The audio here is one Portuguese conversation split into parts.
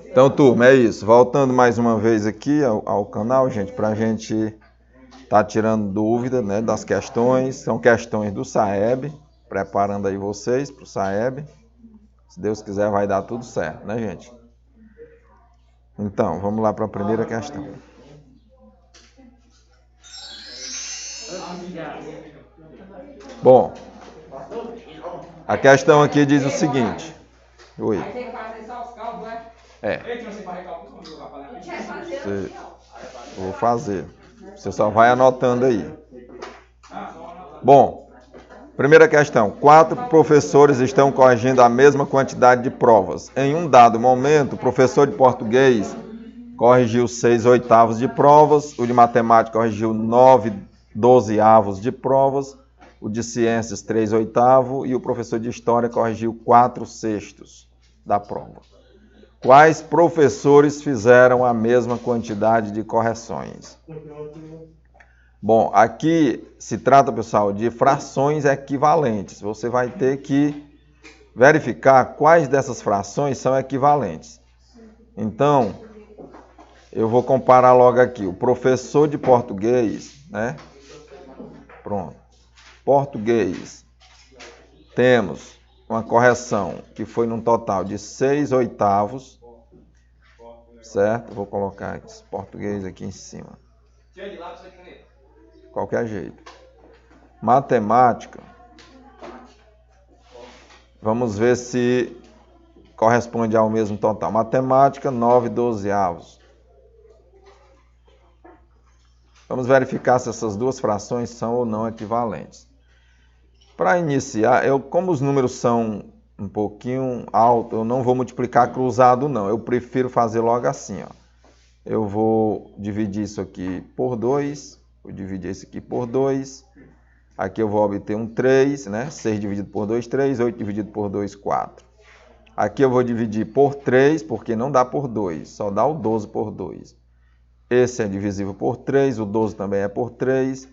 Então, turma, é isso. Voltando mais uma vez aqui ao canal, gente, para a gente tá tirando dúvida, né, das questões. São questões do SAEB, preparando aí vocês para o SAEB. Se Deus quiser, vai dar tudo certo, né, gente? Então, vamos lá para a primeira questão. Bom, a questão aqui diz o seguinte. Oi. Vou fazer. Você só vai anotando aí. Bom, primeira questão. 4 professores estão corrigindo a mesma quantidade de provas. Em um dado momento, o professor de português corrigiu 6/8 de provas, o de matemática corrigiu 9/12 de provas, o de ciências 3/8 e o professor de história corrigiu 4/6 da prova. Quais professores fizeram a mesma quantidade de correções? Bom, aqui se trata, pessoal, de frações equivalentes. Você vai ter que verificar quais dessas frações são equivalentes. Então, eu vou comparar logo aqui. O professor de português, né? Pronto. Português. Temos uma correção que foi num total de 6/8. Certo? Vou colocar esse português aqui em cima. Qualquer jeito. Matemática. Vamos ver se corresponde ao mesmo total. Matemática, 9/12. Vamos verificar se essas duas frações são ou não equivalentes. Para iniciar, como os números são um pouquinho altos, eu não vou multiplicar cruzado não. Eu prefiro fazer logo assim, ó. Eu vou dividir isso aqui por 2. Vou dividir isso aqui por 2. Aqui eu vou obter um 3, né? 6 dividido por 2, 3. 8 dividido por 2, 4. Aqui eu vou dividir por 3, porque não dá por 2. Só dá o 12 por 2. Esse é divisível por 3. O 12 também é por 3.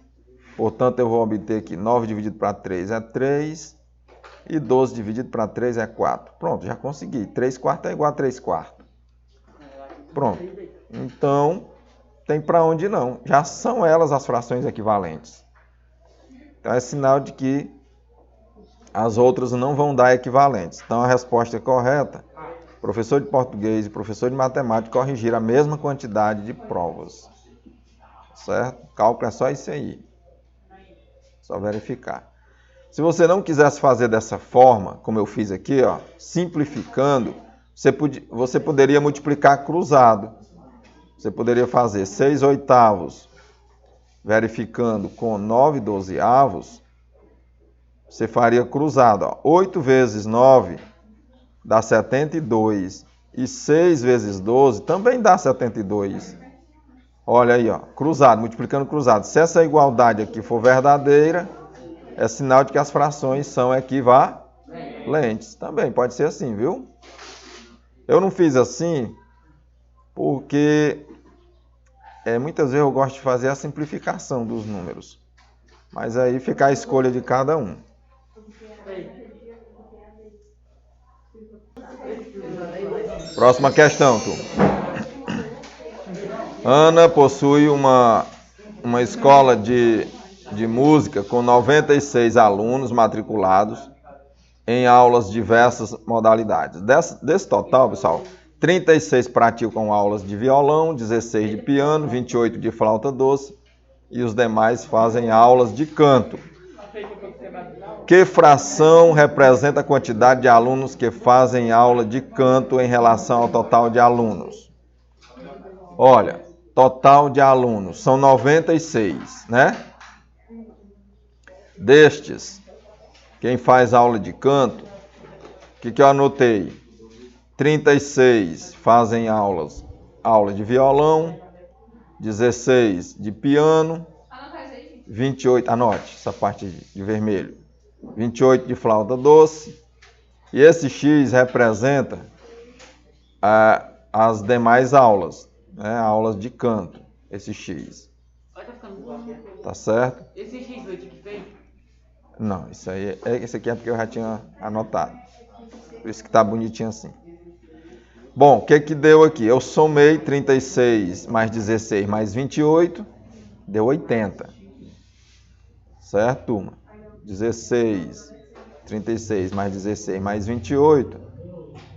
Portanto, eu vou obter aqui 9 dividido para 3 é 3. E 12 dividido para 3 é 4. Pronto, já consegui. 3/4 é igual a 3/4. Pronto. Então, tem para onde não. Já são elas as frações equivalentes. Então, é sinal de que as outras não vão dar equivalentes. Então, a resposta é correta. Professor de português e professor de matemática corrigiram a mesma quantidade de provas. Certo? O cálculo é só isso aí. Só verificar. Se você não quisesse fazer dessa forma, como eu fiz aqui, ó, simplificando, você poderia multiplicar cruzado. Você poderia fazer 6/8 verificando com 9/12. Você faria cruzado. Ó. 8 vezes 9 dá 72. E 6 vezes 12 também dá 72. Olha aí, ó, cruzado, multiplicando cruzado. Se essa igualdade aqui for verdadeira, é sinal de que as frações são equivalentes. Também pode ser assim, viu? Eu não fiz assim porque muitas vezes eu gosto de fazer a simplificação dos números. Mas aí fica a escolha de cada um. Próxima questão, turma. Ana possui uma escola de música com 96 alunos matriculados em aulas de diversas modalidades. Desse total, pessoal, 36 praticam aulas de violão, 16 de piano, 28 de flauta doce e os demais fazem aulas de canto. Que fração representa a quantidade de alunos que fazem aula de canto em relação ao total de alunos? Olha, total de alunos são 96, né? Destes, quem faz aula de canto, o que eu anotei? 36 fazem aula de violão, 16 de piano, 28, anote essa parte de vermelho, 28 de flauta doce, e esse X representa as demais aulas, né, aulas de canto, esse X. Tá certo? Esse X foi de que fez? Não, esse aqui é porque eu já tinha anotado. Por isso que tá bonitinho assim. Bom, o que que deu aqui? Eu somei 36 mais 16 mais 28, deu 80. Certo, turma? 16, 36 mais 16 mais 28,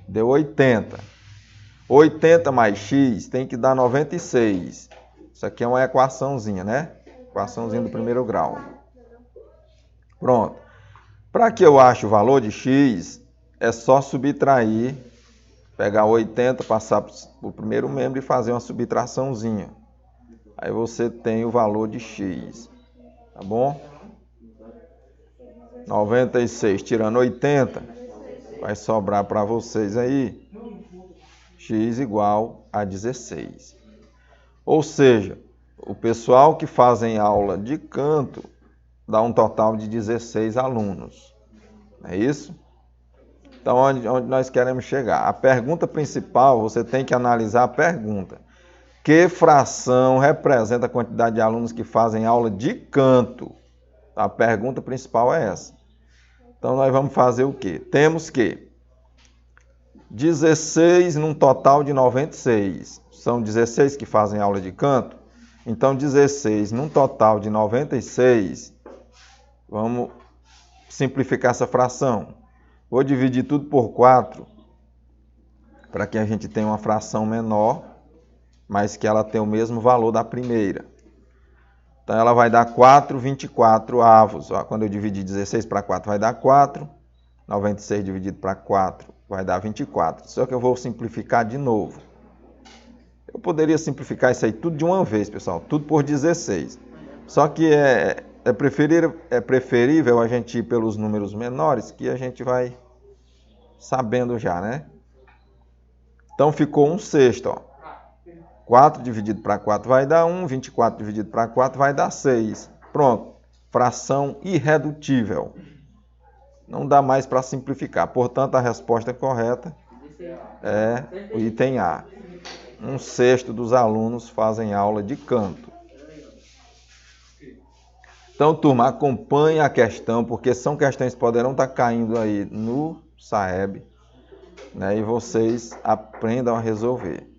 deu 80. 80 mais x tem que dar 96. Isso aqui é uma equaçãozinha, né? Equaçãozinha do primeiro grau. Pronto. Para que eu ache o valor de x, é só subtrair, pegar 80, passar para o primeiro membro e fazer uma subtraçãozinha. Aí você tem o valor de x. Tá bom? 96 tirando 80, vai sobrar para vocês aí x igual a 16. Ou seja, o pessoal que fazem aula de canto dá um total de 16 alunos. É isso? Então, onde nós queremos chegar? A pergunta principal, você tem que analisar a pergunta. Que fração representa a quantidade de alunos que fazem aula de canto? A pergunta principal é essa. Então, nós vamos fazer o quê? Temos que 16 num total de 96. São 16 que fazem aula de canto. Então, 16 num total de 96. Vamos simplificar essa fração. Vou dividir tudo por 4, para que a gente tenha uma fração menor, mas que ela tenha o mesmo valor da primeira. Então, ela vai dar 4/24 avos. Quando eu dividir 16 para 4, vai dar 4. 96 dividido para 4 vai dar 24. Só que eu vou simplificar de novo. Eu poderia simplificar isso aí tudo de uma vez, pessoal. Tudo por 16. Só que é preferível a gente ir pelos números menores, que a gente vai sabendo já, né? Então ficou 1/6, ó. 4 dividido para 4 vai dar 1, 24 dividido para 4 vai dar 6. Pronto. Fração irredutível. Não dá mais para simplificar. Portanto, a resposta correta é o item A. 1/6 dos alunos fazem aula de canto. Então, turma, acompanhe a questão, porque são questões que poderão estar caindo aí no SAEB, né, e vocês aprendam a resolver.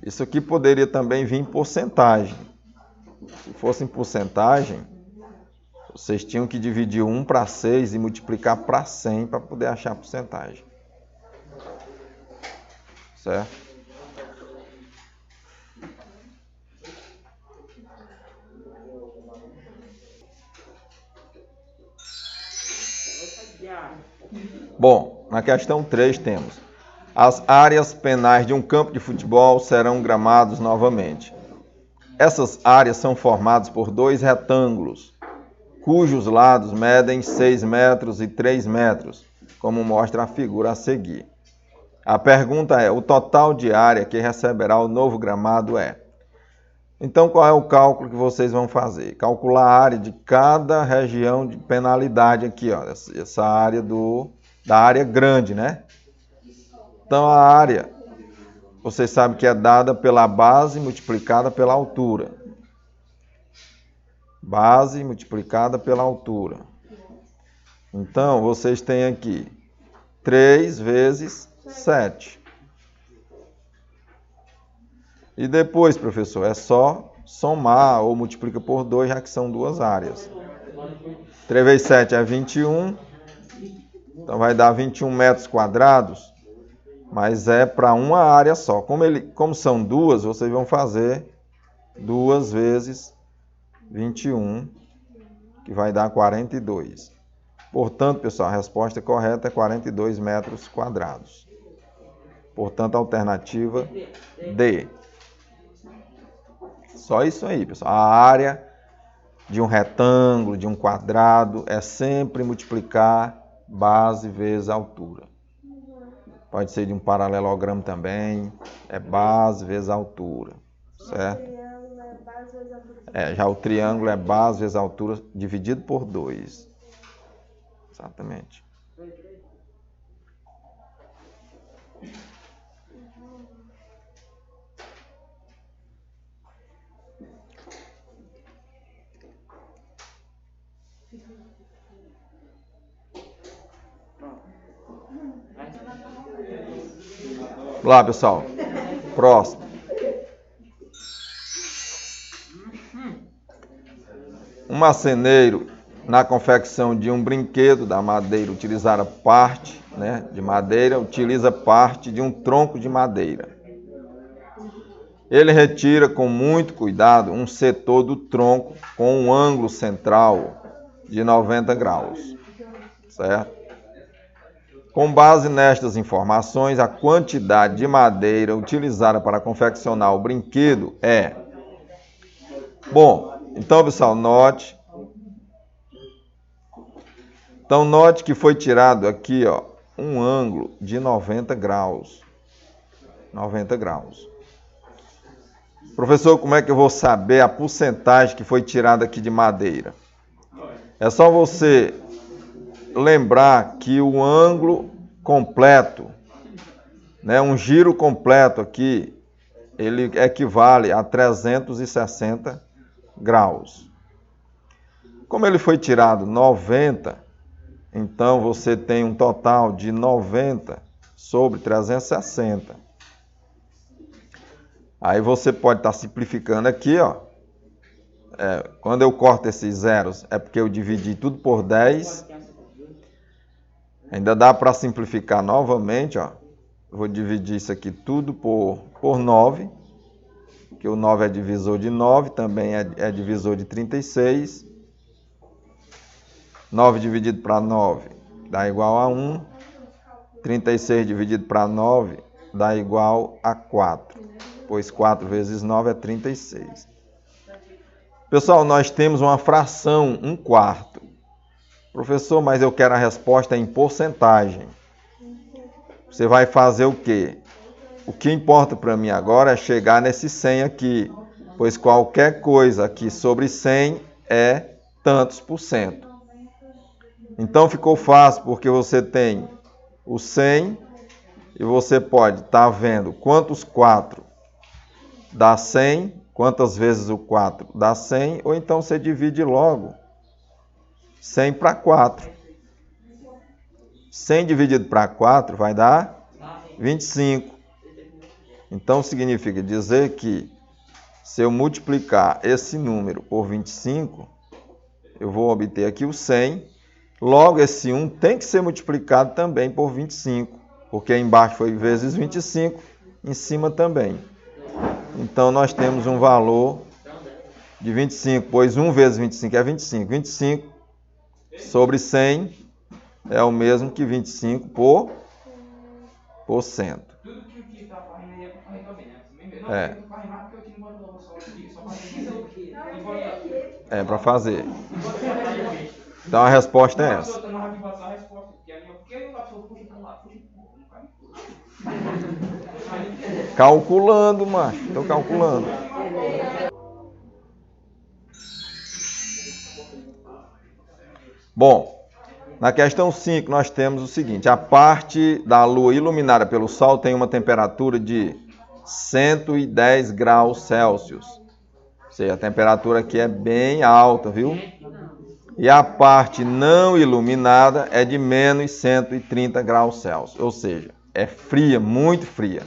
Isso aqui poderia também vir em porcentagem. Se fosse em porcentagem, vocês tinham que dividir 1 para 6 e multiplicar para 100 para poder achar a porcentagem. Certo? Bom, na questão 3 temos: as áreas penais de um campo de futebol serão gramados novamente. Essas áreas são formadas por 2 retângulos, cujos lados medem 6 metros e 3 metros, como mostra a figura a seguir. A pergunta é: o total de área que receberá o novo gramado é? Então, qual é o cálculo que vocês vão fazer? Calcular a área de cada região de penalidade aqui, ó, essa área da área grande, né? Então, a área, vocês sabem que é dada pela base multiplicada pela altura. Base multiplicada pela altura. Então, vocês têm aqui 3 vezes 7. E depois, professor, é só somar ou multiplica por 2, já que são 2 áreas. 3 vezes 7 é 21. Então vai dar 21 metros quadrados, mas é para uma área só. Como são 2, vocês vão fazer 2 vezes 21, que vai dar 42. Portanto, pessoal, a resposta correta é 42 metros quadrados. Portanto, a alternativa D. Só isso aí, pessoal. A área de um retângulo, de um quadrado, é sempre multiplicar base vezes altura. Pode ser de um paralelogramo também, é base vezes altura, certo? Já o triângulo é base vezes altura dividido por 2. Exatamente. Lá, pessoal. Próximo. Um marceneiro, na confecção de um brinquedo da madeira, utilizar parte, né, de madeira, utiliza parte de um tronco de madeira. Ele retira com muito cuidado um setor do tronco com um ângulo central de 90 graus, certo? Com base nestas informações, a quantidade de madeira utilizada para confeccionar o brinquedo é... Bom, então, pessoal, note que foi tirado aqui, ó, um ângulo de 90 graus. 90 graus. Professor, como é que eu vou saber a porcentagem que foi tirada aqui de madeira? É só você lembrar que o ângulo completo, né, um giro completo aqui, ele equivale a 360 graus. Como ele foi tirado 90, então você tem um total de 90 sobre 360. Aí você pode estar simplificando aqui, ó. Quando eu corto esses zeros, é porque eu dividi tudo por 10. Ainda dá para simplificar novamente, ó. Vou dividir isso aqui tudo por 9, que o 9 é divisor de 9, também é divisor de 36. 9 dividido para 9 dá igual a 1. 36 dividido para 9 dá igual a 4. Pois 4 vezes 9 é 36. Pessoal, nós temos uma fração, 1/4. Professor, mas eu quero a resposta em porcentagem. Você vai fazer o quê? O que importa para mim agora é chegar nesse 100 aqui, pois qualquer coisa aqui sobre 100 é tantos por cento. Então ficou fácil, porque você tem o 100 e você pode estar vendo quantos 4 dá 100, quantas vezes o 4 dá 100, ou então você divide logo 100 para 4. 100 dividido para 4 vai dar 25. Então significa dizer que se eu multiplicar esse número por 25, eu vou obter aqui o 100. Logo, esse 1 tem que ser multiplicado também por 25, porque embaixo foi vezes 25, em cima também. Então, nós temos um valor de 25, pois 1 vezes 25 é 25. 25 sobre 100 é o mesmo que 25 por cento. É para fazer. Então, a resposta é essa. Calculando, macho. Estou calculando. Bom, na questão 5 nós temos o seguinte. A parte da Lua iluminada pelo Sol tem uma temperatura de 110 graus Celsius. Ou seja, a temperatura aqui é bem alta, viu? E a parte não iluminada é de menos 130 graus Celsius. Ou seja, é fria, muito fria.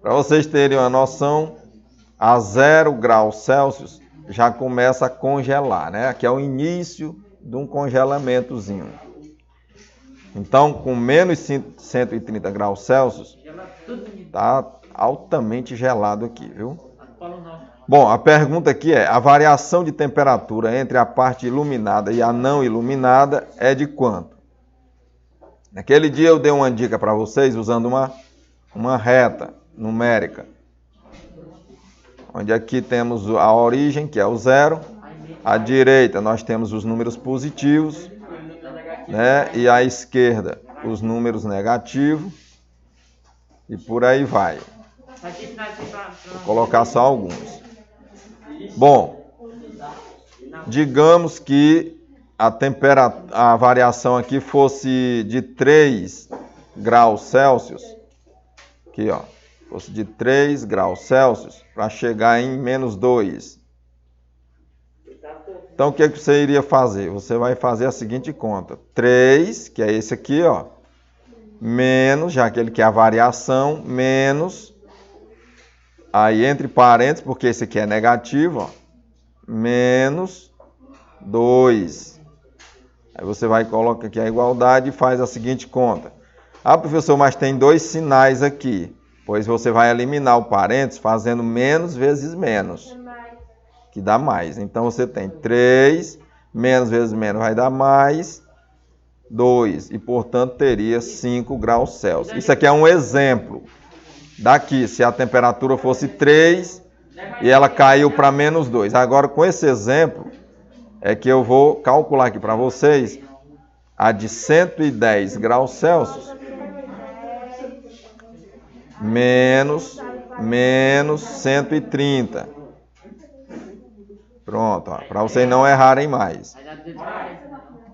Para vocês terem uma noção, a 0 graus Celsius já começa a congelar, né? Aqui é o início de um congelamentozinho. Então, com menos 130 graus Celsius, está altamente gelado aqui, viu? Bom, a pergunta aqui é, a variação de temperatura entre a parte iluminada e a não iluminada é de quanto? Naquele dia eu dei uma dica para vocês usando uma reta numérica, onde aqui temos a origem, que é o 0, à direita nós temos os números positivos, né? E à esquerda os números negativos, e por aí vai. Vou colocar só alguns. Bom, digamos que a variação aqui fosse de 3 graus Celsius, aqui ó, fosse de 3 graus Celsius para chegar em menos 2. Então o que você iria fazer? Você vai fazer a seguinte conta. 3, que é esse aqui, ó, menos, já que ele quer a variação, menos, aí entre parênteses, porque esse aqui é negativo, ó, menos 2. Aí você vai colocar aqui a igualdade e faz a seguinte conta. Ah, professor, mas tem dois sinais aqui. Pois você vai eliminar o parênteses fazendo menos vezes menos, que dá mais. Então você tem 3, menos vezes menos vai dar mais 2. E, portanto, teria 5 graus Celsius. Isso aqui é um exemplo. Daqui, se a temperatura fosse 3 e ela caiu para menos 2. Agora, com esse exemplo, é que eu vou calcular aqui para vocês a de 110 graus Celsius menos 130. Pronto, para vocês não errarem mais.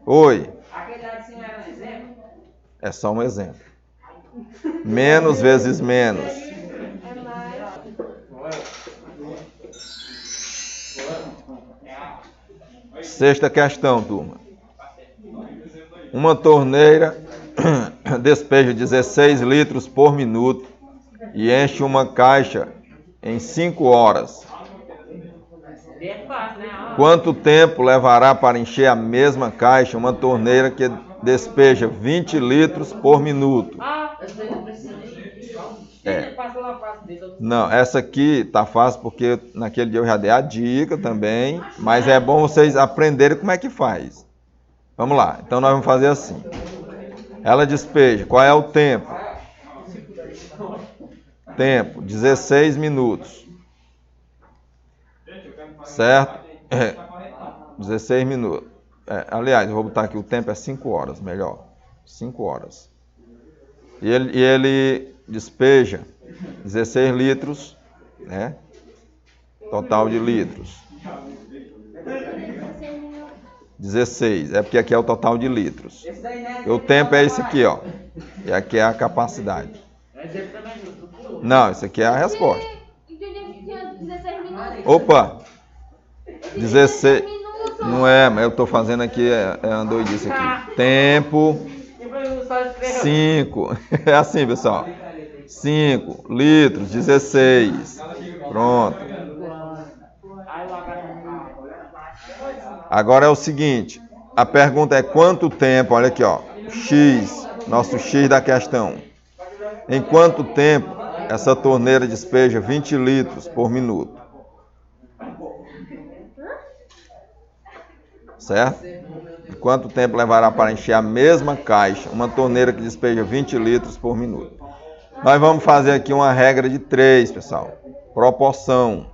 Oi. É só um exemplo. Menos vezes menos. Sexta questão, turma. Uma torneira despeja 16 litros por minuto e enche uma caixa em 5 horas. Quanto tempo levará para encher a mesma caixa uma torneira que despeja 20 litros por minuto? Não, essa aqui tá fácil porque naquele dia eu já dei a dica também, mas é bom vocês aprenderem como é que faz. Vamos lá, então nós vamos fazer assim. Ela despeja, qual é o tempo? Tempo, 16 minutos. Certo? 16 minutos. Aliás, eu vou botar aqui, o tempo é 5 horas, melhor. 5 horas. E ele despeja 16 litros, né? Total de litros. 16, é porque aqui é o total de litros. E o tempo é esse aqui, ó. E aqui é a capacidade. Não, isso aqui é a resposta. Opa! 16. Não é, mas eu estou fazendo aqui, é uma doidice aqui. Tempo. 5. É assim, pessoal. 5 litros, 16. Pronto. Agora é o seguinte. A pergunta é quanto tempo, olha aqui, ó. X, nosso X da questão. Em quanto tempo essa torneira despeja 20 litros por minuto? Certo? Quanto tempo levará para encher a mesma caixa uma torneira que despeja 20 litros por minuto? Nós vamos fazer aqui uma regra de 3, pessoal. Proporção.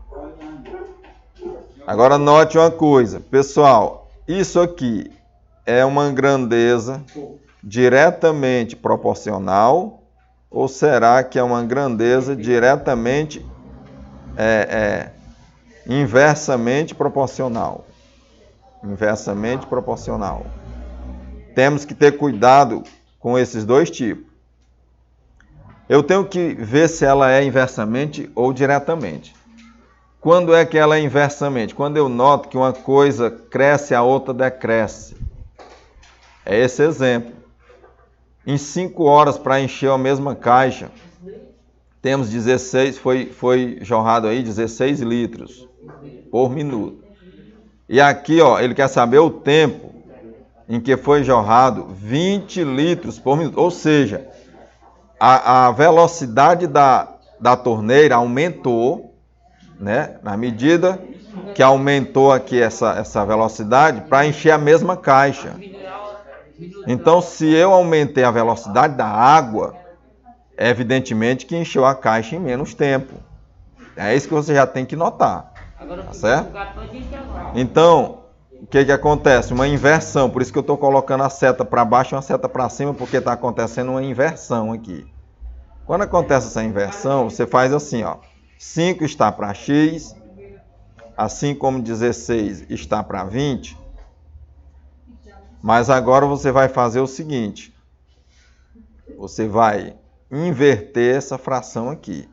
Agora note uma coisa. Pessoal, isso aqui é uma grandeza diretamente proporcional ou será que é uma grandeza diretamente inversamente proporcional? Inversamente proporcional. Temos que ter cuidado com esses dois tipos. Eu tenho que ver se ela é inversamente ou diretamente. Quando é que ela é inversamente? Quando eu noto que uma coisa cresce, a outra decresce. É esse exemplo. Em 5 horas para encher a mesma caixa, temos 16, foi jorrado aí 16 litros por minuto. E aqui, ó, ele quer saber o tempo em que foi jorrado 20 litros por minuto. Ou seja, a velocidade da torneira aumentou, né? Na medida que aumentou aqui essa velocidade para encher a mesma caixa. Então, se eu aumentei a velocidade da água, é evidentemente que encheu a caixa em menos tempo. É isso que você já tem que notar. Tá certo? Então, o que acontece? Uma inversão. Por isso que eu estou colocando a seta para baixo e uma seta para cima, porque está acontecendo uma inversão aqui. Quando acontece essa inversão, você faz assim, ó. 5 está para x, assim como 16 está para 20. Mas agora você vai fazer o seguinte. Você vai inverter essa fração aqui.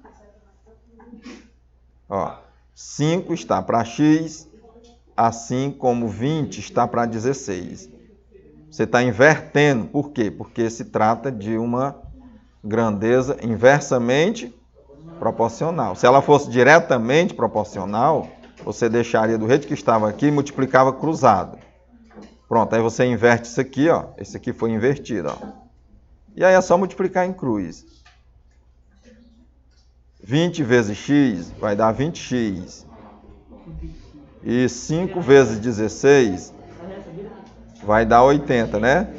Ó, 5 está para x, assim como 20 está para 16. Você está invertendo. Por quê? Porque se trata de uma grandeza inversamente proporcional. Se ela fosse diretamente proporcional, você deixaria do jeito que estava aqui e multiplicava cruzado. Pronto, aí você inverte isso aqui, ó. Esse aqui foi invertido, ó. E aí é só multiplicar em cruz. 20 vezes x vai dar 20x. E 5 vezes 16 vai dar 80, né?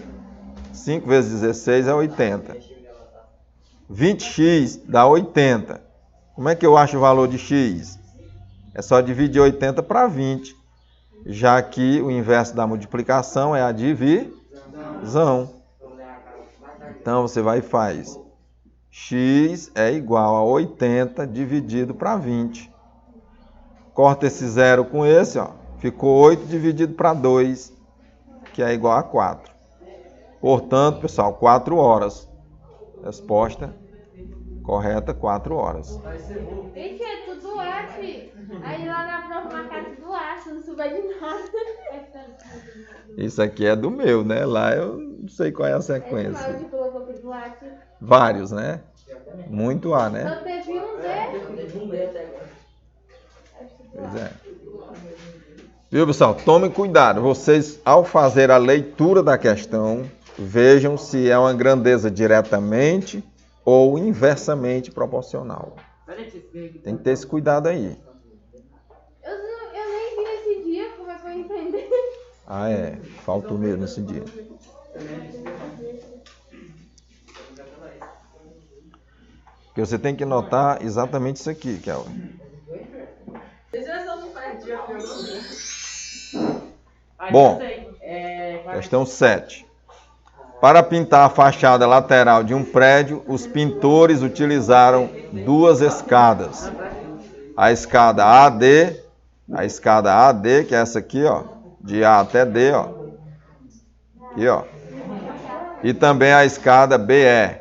5 vezes 16 é 80. 20x dá 80. Como é que eu acho o valor de x? É só dividir 80 para 20. Já que o inverso da multiplicação é a divisão. Então você vai e faz. X é igual a 80 dividido para 20. Corta esse zero com esse, ó. Ficou 8 dividido para 2, que é igual a 4. Portanto, pessoal, 4 horas. Resposta correta, 4 horas. Gente, é tudo F. Aí lá na prova marcada tudo F, não suba de nada. Isso aqui é do meu, né? Lá eu não sei qual é a sequência. É que colocou aqui do F. Vários, né? Muito A, né? Só teve um Z. Pois é. Viu, pessoal? Tomem cuidado. Vocês, ao fazer a leitura da questão, vejam se é uma grandeza diretamente ou inversamente proporcional. Tem que ter esse cuidado aí. Eu nem vi esse dia, como é que eu entendi? Ah, é. Faltou mesmo esse dia. Porque você tem que notar exatamente isso aqui, Kelvin. Bom, questão 7. Para pintar a fachada lateral de um prédio, os pintores utilizaram duas escadas. A escada AD, que é essa aqui, ó, de A até D, ó. Aqui, ó. E também a escada BE.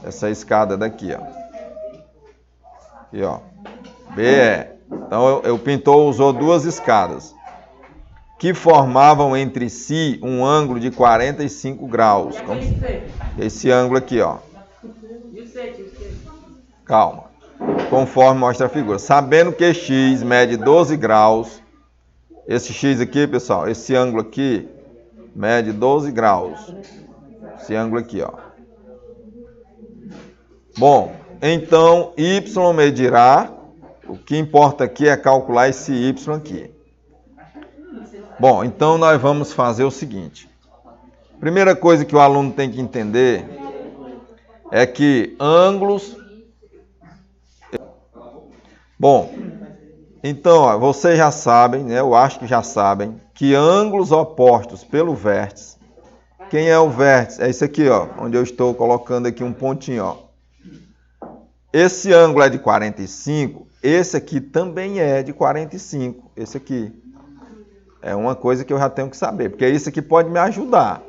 Essa escada daqui, ó. Aqui, ó. BE. Então, o pintor usou duas escadas, que formavam entre si um ângulo de 45 graus. Como esse ângulo aqui, ó. Calma. Conforme mostra a figura. Sabendo que x mede 12 graus, esse x aqui, pessoal, esse ângulo aqui mede 12 graus. Esse ângulo aqui, ó. Bom, então y medirá, o que importa aqui é calcular esse y aqui. Bom, então nós vamos fazer o seguinte. Primeira coisa que o aluno tem que entender é que ângulos... Bom, então, ó, vocês já sabem, né? Eu acho que já sabem, que ângulos opostos pelo vértice. Quem é o vértice? É isso aqui, ó, onde eu estou colocando aqui um pontinho, ó. Esse ângulo é de 45, esse aqui também é de 45, esse aqui. É uma coisa que eu já tenho que saber, porque isso aqui pode me ajudar.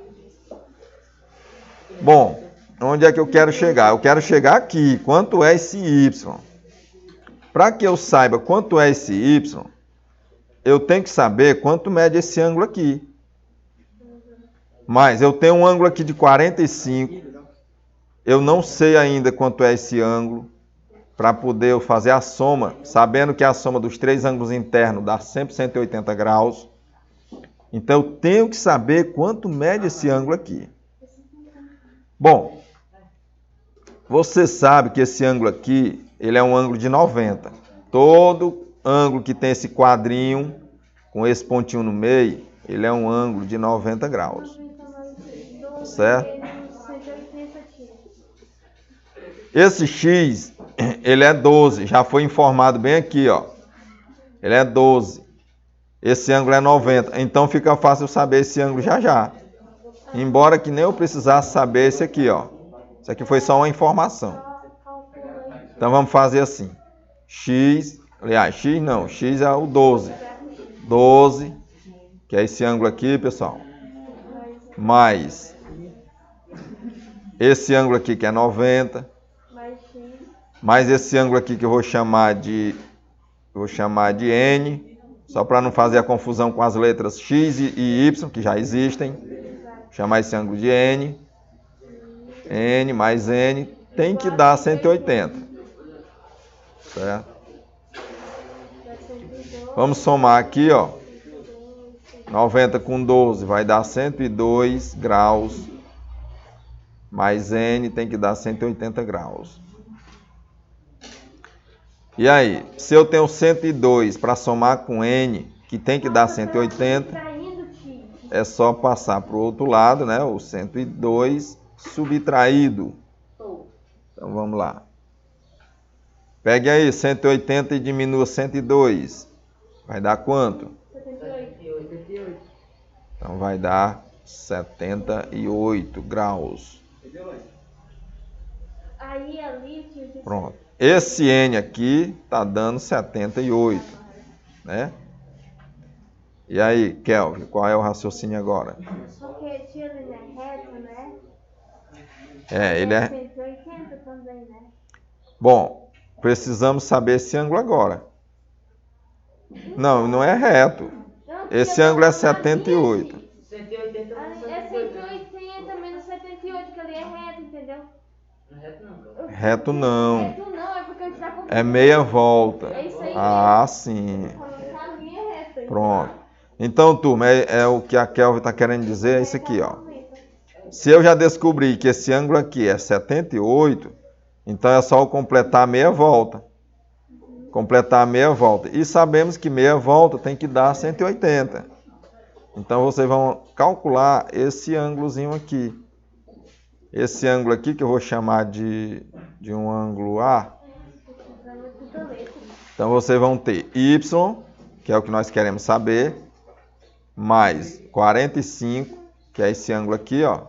Bom, onde é que eu quero chegar? Eu quero chegar aqui. Quanto é esse y? Para que eu saiba quanto é esse y, eu tenho que saber quanto mede esse ângulo aqui. Mas eu tenho um ângulo aqui de 45. Eu não sei ainda quanto é esse ângulo. Para poder eu fazer a soma, sabendo que a soma dos três ângulos internos dá sempre 180 graus. Então, eu tenho que saber quanto mede esse ângulo aqui. Bom, você sabe que esse ângulo aqui, ele é um ângulo de 90. Todo ângulo que tem esse quadrinho, com esse pontinho no meio, ele é um ângulo de 90 graus. Certo? Esse x, ele é 12, já foi informado bem aqui, ó. Ele é 12. Esse ângulo é 90. Então fica fácil saber esse ângulo já já. Embora que nem eu precisasse saber esse aqui, ó. Isso aqui foi só uma informação. Então vamos fazer assim. X, aliás, x não, x é o 12. 12, que é esse ângulo aqui, pessoal. Mais esse ângulo aqui que é 90. Mais esse ângulo aqui que eu vou chamar de N, só para não fazer a confusão com as letras X e Y, que já existem. Vou chamar esse ângulo de N. N mais N tem que dar 180. Certo? Vamos somar aqui, ó. 90 com 12 vai dar 102 graus. Mais N tem que dar 180 graus. E aí, se eu tenho 102 para somar com N, que tem que dar 180, é só passar para o outro lado, né? O 102 subtraído. Então vamos lá. Pegue aí 180 e diminua 102. Vai dar quanto? 78. Então vai dar 78 graus. Aí ali, Pronto. Esse N aqui está dando 78, né? E aí, Kelvin, qual é o raciocínio agora? Porque tio ele é reto, né? Ele é... 180 também, né? Bom, precisamos saber esse ângulo agora. Não, não é reto. Esse ângulo é 78. 180 é 180 menos 78, que ali é reto, entendeu? Reto não. Reto não, é porque a gente tá com... É meia volta. É isso aí. Ah, sim. A linha é reta. Pronto. Então, turma, é o que a Kelvin está querendo dizer, é isso aqui, ó. Se eu já descobri que esse ângulo aqui é 78, então é só eu completar meia volta. Completar meia volta. E sabemos que meia volta tem que dar 180. Então, vocês vão calcular esse ângulozinho aqui. Esse ângulo aqui, que eu vou chamar de um ângulo A. Então, vocês vão ter Y, que é o que nós queremos saber, mais 45, que é esse ângulo aqui, ó.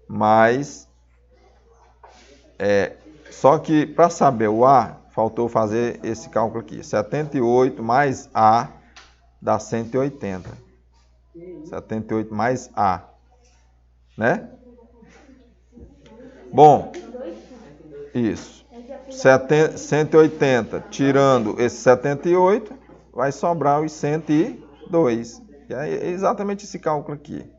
Mais... só que, para saber o A, faltou fazer esse cálculo aqui. 78 mais A dá 180. 78 mais A. Né? Bom, isso. 180 tirando esse 78, vai sobrar os 102. Que é exatamente esse cálculo aqui.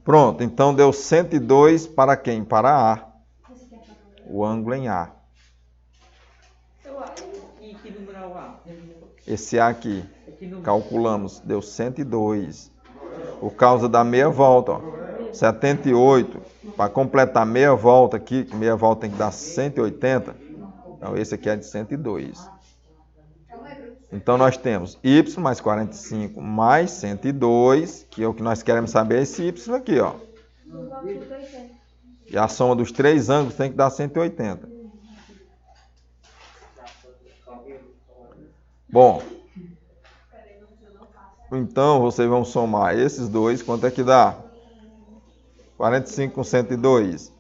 Pronto, então deu 102 para quem? Para A. O ângulo em A. Esse A aqui, calculamos, deu 102. Por causa da meia volta, ó. 78, para completar meia volta aqui, que meia volta tem que dar 180, então esse aqui é de 102. Então nós temos Y mais 45 mais 102, que é o que nós queremos saber, esse Y aqui, ó. E a soma dos três ângulos tem que dar 180. Bom, então vocês vão somar esses dois, quanto é que dá? 45 com 102?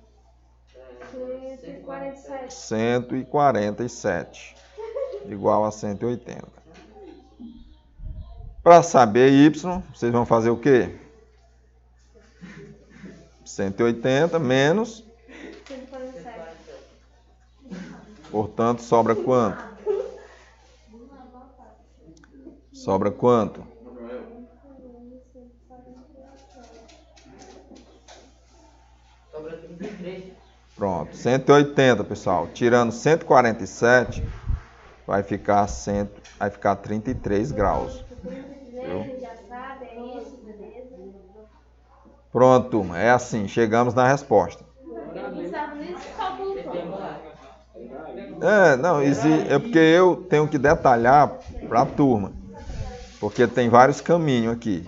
147. Igual a 180. Para saber Y, vocês vão fazer o quê? 180 menos. 147. Portanto, sobra quanto? Sobra quanto? Sobra 33. Pronto, 180, pessoal. Tirando 147, vai ficar 33 graus. Já sabe, é isso, beleza? Pronto, turma. É assim, chegamos na resposta. Não sabe nem se cálculo Não, é porque eu tenho que detalhar para a turma. Porque tem vários caminhos aqui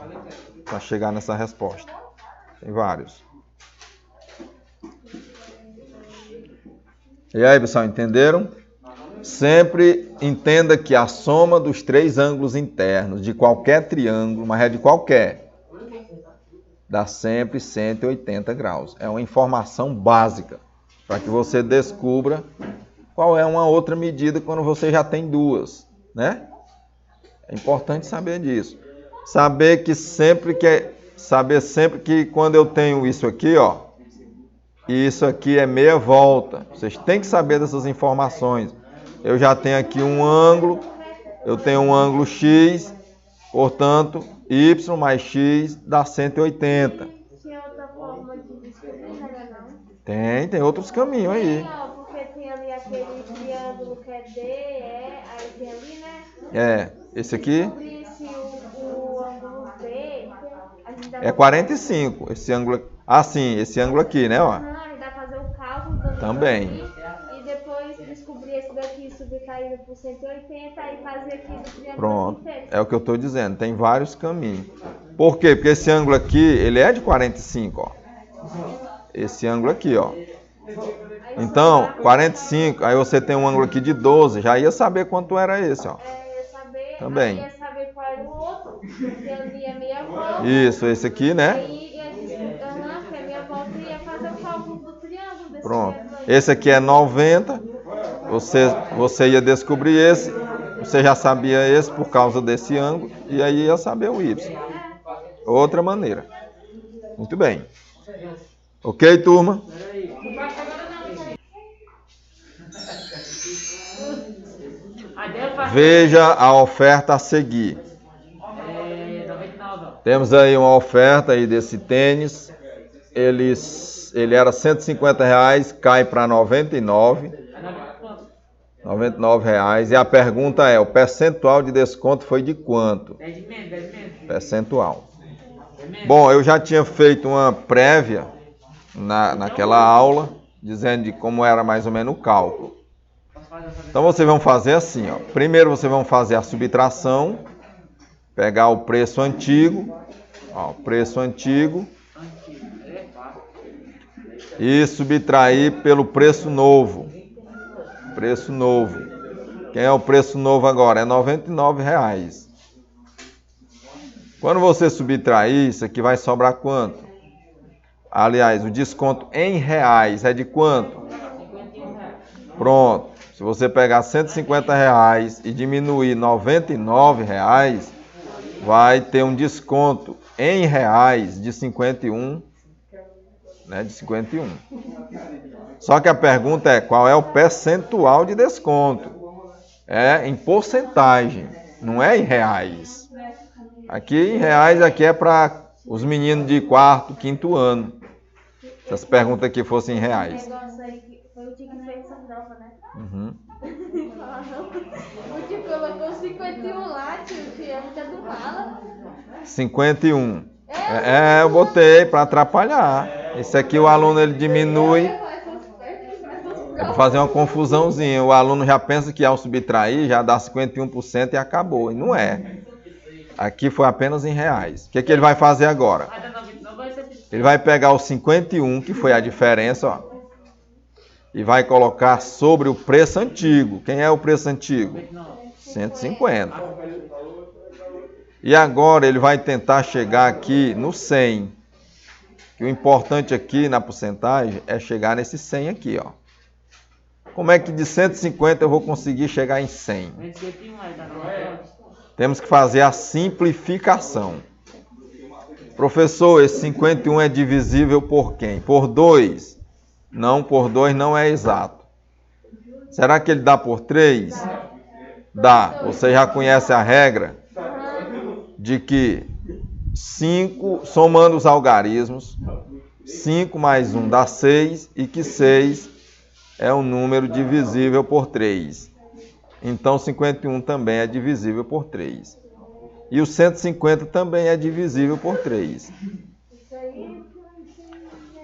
para chegar nessa resposta. Tem vários. E aí, pessoal, entenderam? Sempre entenda que a soma dos três ângulos internos de qualquer triângulo, uma rede qualquer, dá sempre 180 graus. É uma informação básica para que você descubra qual é uma outra medida quando você já tem duas, né? É importante saber disso. Saber sempre que quando eu tenho isso aqui, ó, e isso aqui é meia volta. Vocês têm que saber dessas informações. Eu já tenho aqui um ângulo, eu tenho um ângulo X Portanto, y mais x dá 180. Tinha outra forma de descobrir, não? Tem outros caminhos aí. Tem, ó, porque tem ali aquele triângulo que é D, E, aí tem ali, né? Esse aqui Descobrir se o ângulo B, a gente dá é 45. Esse ângulo, esse ângulo aqui, né, ó. A gente dá pra fazer o cálculo do ângulo Também. aqui, e depois descobrir esse daqui, subtraído por 180 e fazer aqui do triângulo Pronto. inteiro. É o que eu estou dizendo. Tem vários caminhos. Por quê? Porque esse ângulo aqui, ele é de 45, ó. Esse ângulo aqui, ó. Então, 45, aí você tem um ângulo aqui de 12, já ia saber quanto era esse, ó. Ia saber, Também. aí ia saber qual era o outro, porque ali é meia volta. Isso, esse aqui, né? Aí ia disputar, que é meia volta, e ia fazer o cálculo do triângulo desse Pronto. triângulo aí. Esse aqui é 90, você ia descobrir esse, você já sabia esse por causa desse ângulo, e aí ia saber o y. Outra maneira. Muito bem. Ok, turma? Veja a oferta a seguir. 99. Temos aí uma oferta aí desse tênis. Ele era R$150, cai para 99. R$99. E a pergunta é, o percentual de desconto foi de quanto? 10 menos. Percentual. Bom, eu já tinha feito uma prévia naquela aula, dizendo de como era mais ou menos o cálculo. Então vocês vão fazer assim, ó. Primeiro vocês vão fazer a subtração, pegar o preço antigo, ó, preço antigo, e subtrair pelo preço novo. Preço novo. Quem é o preço novo agora? É R$99. Quando você subtrair, isso aqui vai sobrar quanto? Aliás, o desconto em reais é de quanto? Pronto. Se você pegar R$150 e diminuir R$99, vai ter um desconto em reais de 51, né? De 51. Só que a pergunta é, qual é o percentual de desconto? É em porcentagem, não é em reais. Aqui em reais aqui é para os meninos de 4º, 5º ano. Se essa pergunta aqui fosse em reais. O negócio aí que foi o tio que fez essa prova, né? Uhum. O tio colocou 51 lá, tio, que é muita do mala. 51. Eu botei para atrapalhar. Esse aqui o aluno ele diminui. É para fazer uma confusãozinha. O aluno já pensa que ao subtrair já dá 51% e acabou. E não é. Aqui foi apenas em reais. O que ele vai fazer agora? Ele vai pegar o 51, que foi a diferença, ó, e vai colocar sobre o preço antigo. Quem é o preço antigo? 150. E agora ele vai tentar chegar aqui no 100. E o importante aqui na porcentagem é chegar nesse 100 aqui, ó. Como é que de 150 eu vou conseguir chegar em 100? Temos que fazer a simplificação. Professor, esse 51 é divisível por quem? Por 2? Não, por 2 não é exato. Será que ele dá por 3? Dá. Você já conhece a regra de que 5, somando os algarismos, 5 mais 1 dá 6 e que 6 é um número divisível por 3. Então 51 também é divisível por 3. E o 150 também é divisível por 3.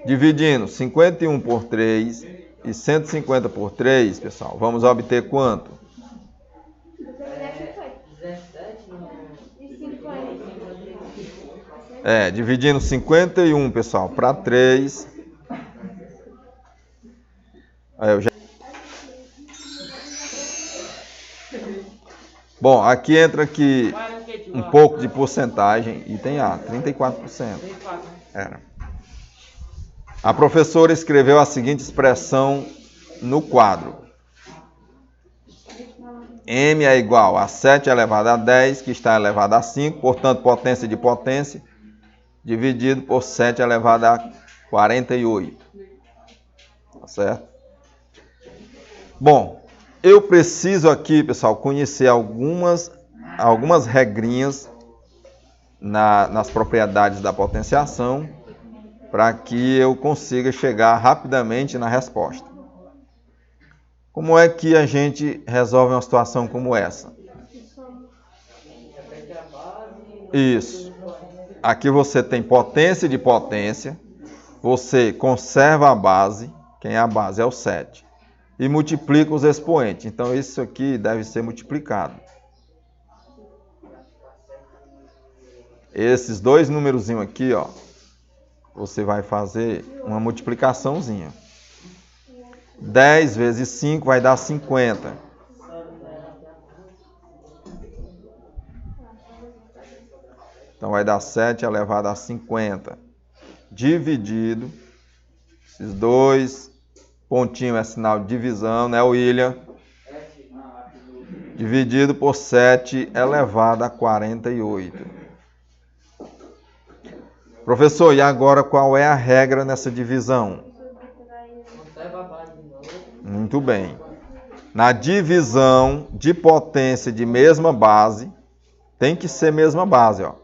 Dividindo 51 por 3 e 150 por 3, pessoal, vamos obter quanto? 17. Dividindo 51, pessoal, para 3. Bom, aqui entra aqui um pouco de porcentagem, item A, 34%. Era. A professora escreveu a seguinte expressão no quadro. M é igual a 7 elevado a 10, que está elevado a 5, portanto, potência de potência, dividido por 7 elevado a 48. Tá certo? Bom, eu preciso aqui, pessoal, conhecer algumas regrinhas nas propriedades da potenciação para que eu consiga chegar rapidamente na resposta. Como é que a gente resolve uma situação como essa? Isso. Aqui você tem potência de potência, você conserva a base, quem é a base é o 7, e multiplica os expoentes. Então isso aqui deve ser multiplicado. Esses dois númerozinhos aqui, ó, você vai fazer uma multiplicaçãozinha. 10 vezes 5 vai dar 50. Então vai dar 7 elevado a 50. Dividido. Esses dois pontinhos é sinal de divisão, né, William? Dividido por 7 elevado a 48. Professor, e agora qual é a regra nessa divisão? Muito bem. Na divisão de potência de mesma base, tem que ser mesma base, ó.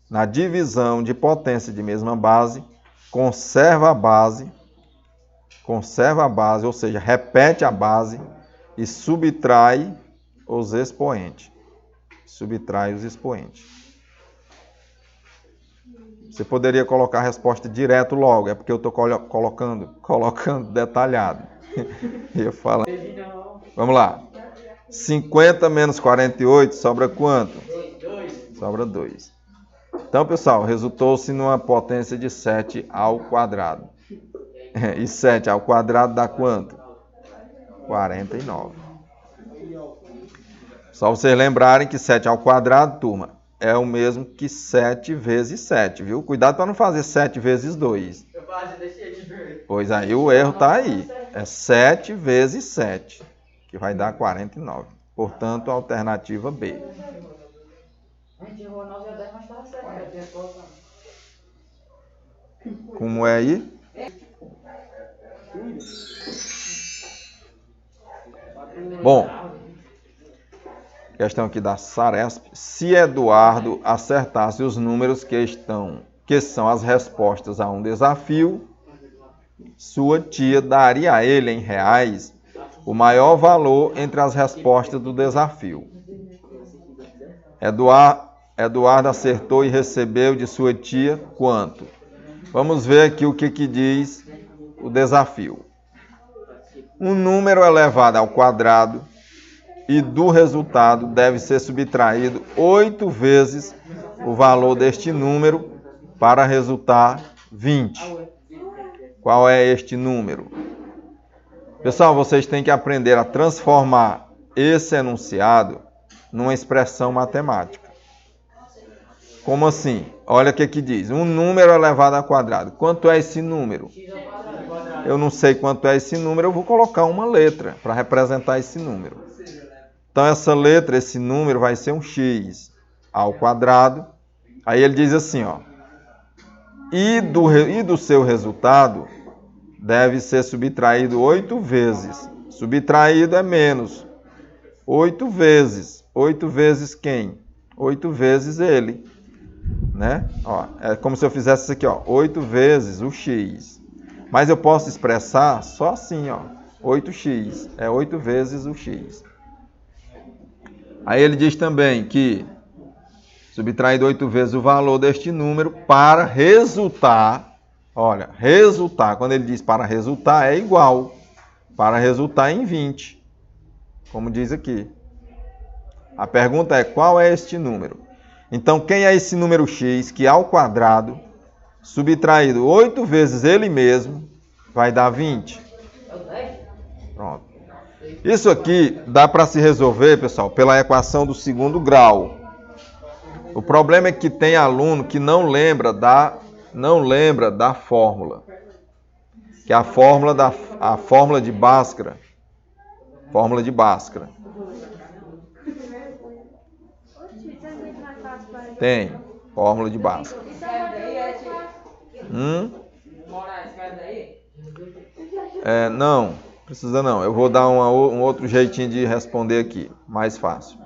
Na divisão de potência de mesma base, conserva a base, ou seja, repete a base e subtrai os expoentes. Subtrai os expoentes. Você poderia colocar a resposta direto logo, é porque eu estou colocando detalhado. Eu falo. Vamos lá. 50 menos 48 sobra quanto? 2. Sobra 2. Então, pessoal, resultou-se numa potência de 7 ao quadrado. E 7 ao quadrado dá quanto? 49. Só vocês lembrarem que 7 ao quadrado, turma, é o mesmo que 7 vezes 7, viu? Cuidado para não fazer 7 vezes 2. Eu quase deixei de ver. Pois aí o erro está aí. É 7 vezes 7, que vai dar 49. Portanto, a alternativa B. A gente errou 9 a 10, mas estava certo. Como é aí? Bom, questão aqui da Saresp. Se Eduardo acertasse os números que são as respostas a um desafio, sua tia daria a ele em reais o maior valor entre as respostas do desafio. Eduardo acertou e recebeu de sua tia quanto? Vamos ver aqui o que diz o desafio. Um número elevado ao quadrado e do resultado deve ser subtraído 8 vezes o valor deste número para resultar 20. Qual é este número? Pessoal, vocês têm que aprender a transformar esse enunciado numa expressão matemática. Como assim? Olha o que diz. Um número elevado ao quadrado. Quanto é esse número? Eu não sei quanto é esse número, eu vou colocar uma letra para representar esse número. Então essa letra, esse número vai ser um x ao quadrado. Aí ele diz assim, ó. E do seu resultado deve ser subtraído 8 vezes. Subtraído é menos. 8 vezes. 8 vezes quem? 8 vezes ele. Né? Ó, é como se eu fizesse isso aqui, ó. 8 vezes o x. Mas eu posso expressar só assim, ó. 8x. É 8 vezes o x. Aí ele diz também que subtraído 8 vezes o valor deste número para resultar. Olha, resultar, quando ele diz para resultar, é igual. Para resultar em 20. Como diz aqui. A pergunta é, qual é este número? Então, quem é esse número x que ao quadrado, subtraído 8 vezes ele mesmo, vai dar 20? Pronto. Isso aqui dá para se resolver, pessoal, pela equação do segundo grau. O problema é que tem aluno que não lembra da fórmula. Que é a fórmula de Bhaskara. Fórmula de Bhaskara. Tem. Fórmula de Bhaskara. Não, precisa não. Eu vou dar um outro jeitinho de responder aqui. Mais fácil.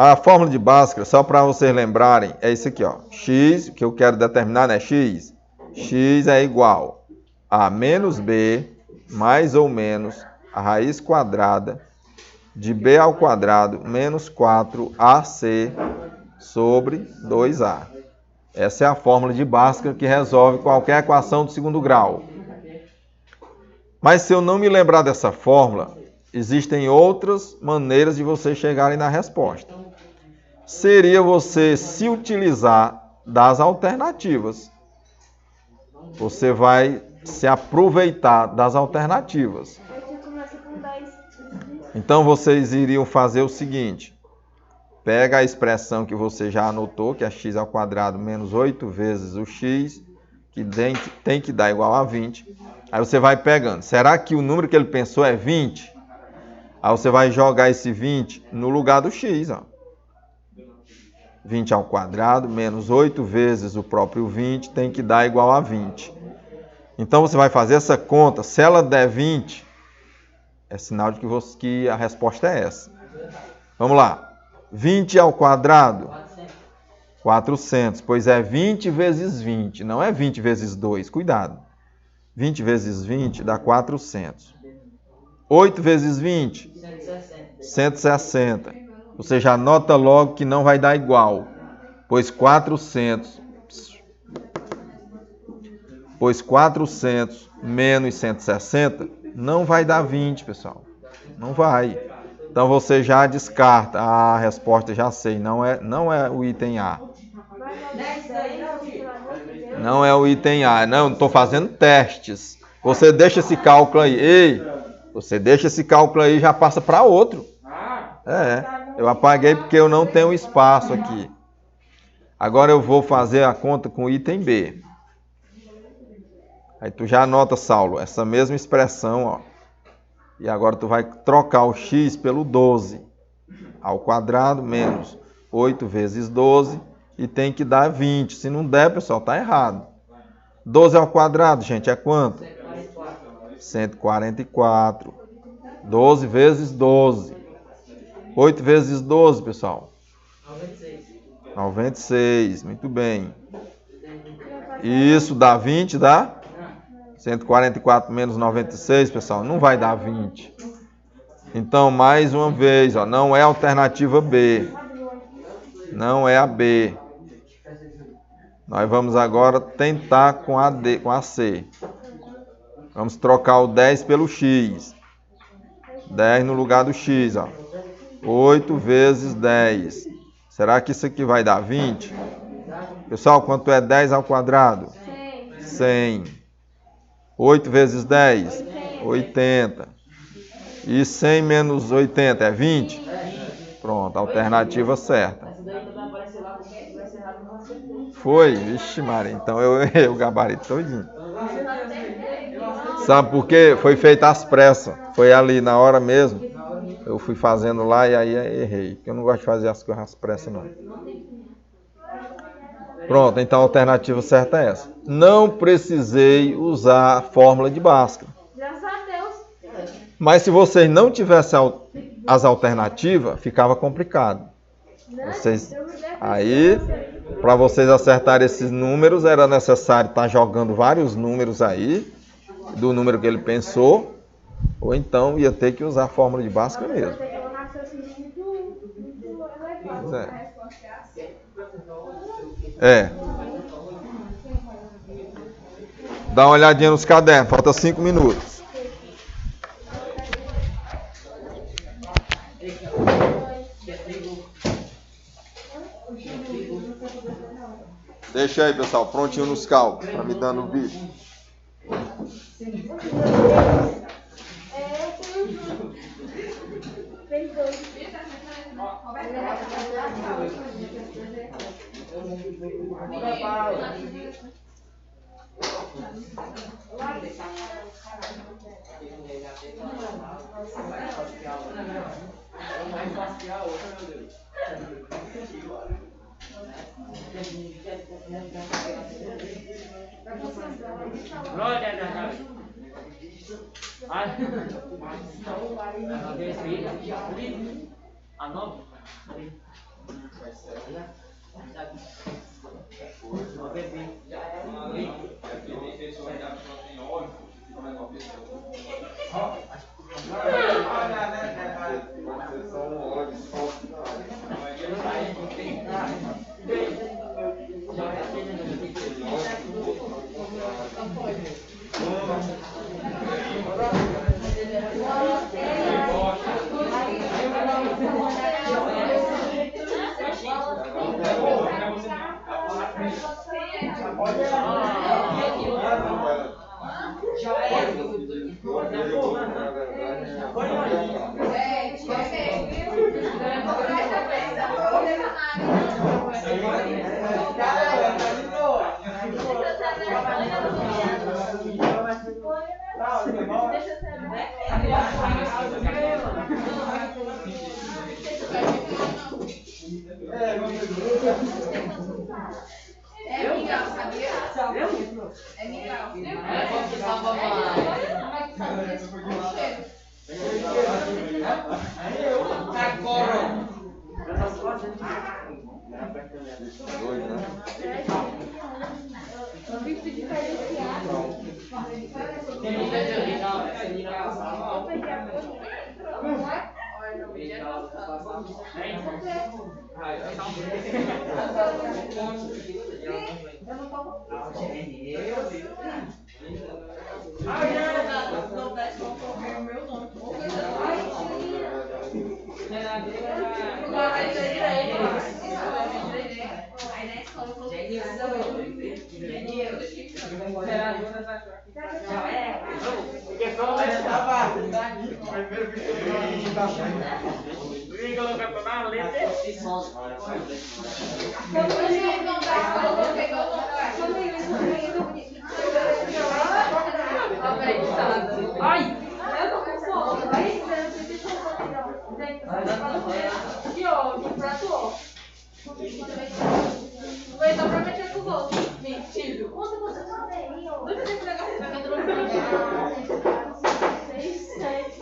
A fórmula de Bhaskara, só para vocês lembrarem, é isso aqui, ó. X, o que eu quero determinar, né? X. X é igual a menos B, mais ou menos, a raiz quadrada de B ao quadrado menos 4AC sobre 2A. Essa é a fórmula de Bhaskara que resolve qualquer equação do segundo grau. Mas se eu não me lembrar dessa fórmula, existem outras maneiras de vocês chegarem na resposta. Seria você se utilizar das alternativas. Você vai se aproveitar das alternativas. Então vocês iriam fazer o seguinte. Pega a expressão que você já anotou, que é x ao quadrado menos 8 vezes o x, que tem que dar igual a 20. Aí você vai pegando. Será que o número que ele pensou é 20? Aí você vai jogar esse 20 no lugar do x, ó. 20 ao quadrado menos 8 vezes o próprio 20 tem que dar igual a 20. Então você vai fazer essa conta. Se ela der 20, é sinal de que a resposta é essa. Vamos lá. 20 ao quadrado? 400. Pois é 20 vezes 20. Não é 20 vezes 2. Cuidado. 20 vezes 20 dá 400. 8 vezes 20? 160. Você já nota logo que não vai dar igual. Pois 400 menos 160 não vai dar 20, pessoal. Não vai. Então você já descarta. A resposta já sei. Não é o item A. Não é o item A. Não estou fazendo testes. Você deixa esse cálculo aí. Ei, você deixa esse cálculo aí e já passa para outro. Eu apaguei porque eu não tenho espaço aqui. Agora eu vou fazer a conta com o item B. Aí tu já anota, Saulo, essa mesma expressão, ó. E agora tu vai trocar o x pelo 12 ao quadrado menos 8 vezes 12 e tem que dar 20. Se não der, pessoal, tá errado. 12 ao quadrado, gente, é quanto? 144. 12 vezes 12. 8 vezes 12, pessoal? 96. Muito bem. E isso dá 20, dá? 144 menos 96, pessoal, não vai dar 20. Então, mais uma vez, ó, não é a alternativa B. Não é a B. Nós vamos agora tentar com a D, com a C. Vamos trocar o 10 pelo X. 10 no lugar do X, ó. 8 vezes 10. Será que isso aqui vai dar 20? Pessoal, quanto é 10 ao quadrado? 100. 8 vezes 10? 80. E 100 menos 80 é 20? Pronto, alternativa certa. Foi? Vixe, Maria, então eu errei o gabarito todinho. Sabe por quê? Foi feito às pressas. Foi ali na hora mesmo. Eu fui fazendo lá e aí errei. Porque eu não gosto de fazer as coisas às pressas, não. Pronto, então a alternativa certa é essa. Não precisei usar a fórmula de Bhaskara. Graças a Deus. Mas se vocês não tivessem as alternativas, ficava complicado. Aí, para vocês acertarem esses números, era necessário estar jogando vários números aí, do número que ele pensou, ou então ia ter que usar a fórmula de Bhaskara mesmo. Pois é. Dá uma olhadinha nos cadernos, falta 5 minutos. Deixa aí, pessoal, prontinho nos cálculos, para me dar no vídeo. É Miguel, sabia? É Miguel. Ai, eu tô com fome. Que ódio, prato ó. Vou então prometer pro bolso. Mentido. Conta você também. Nunca tem que pegar esse negócio do 6, 7.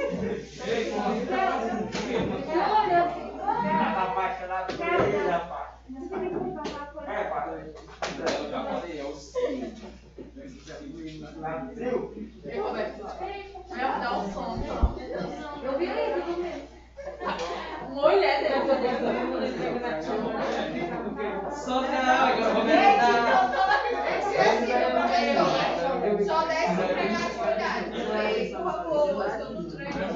Dá um sono. Eu vi aí, mulher, tem que fazer só Só desce pra pegar atividade. Por favor, eu não treino.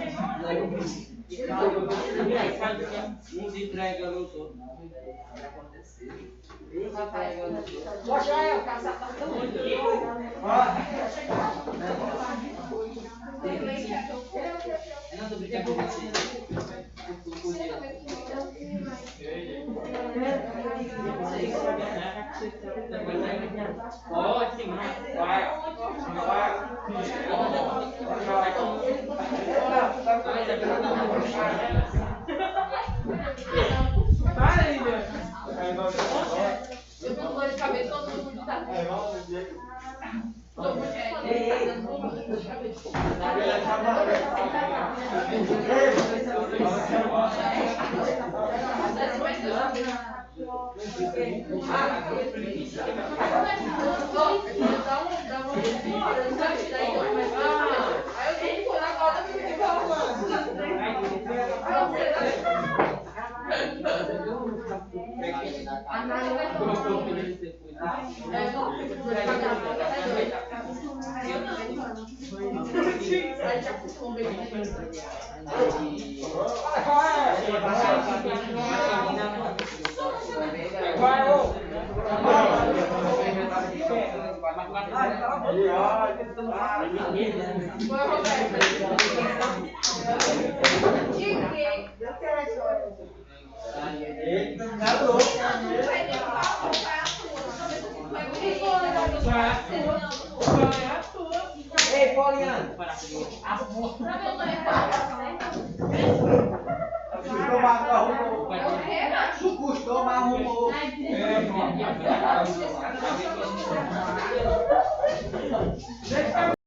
Uns entregam nos outros. Poxa, o caçar tá tão muito. Não, tô brincando com você. Pode, mano. Vai. Para aí, meu. Eu tô com dor de cabeça, todo mundo tá. Tô mulher, tá dando dor de cabeça. Ei, Poliana! Custou, mas arrumou.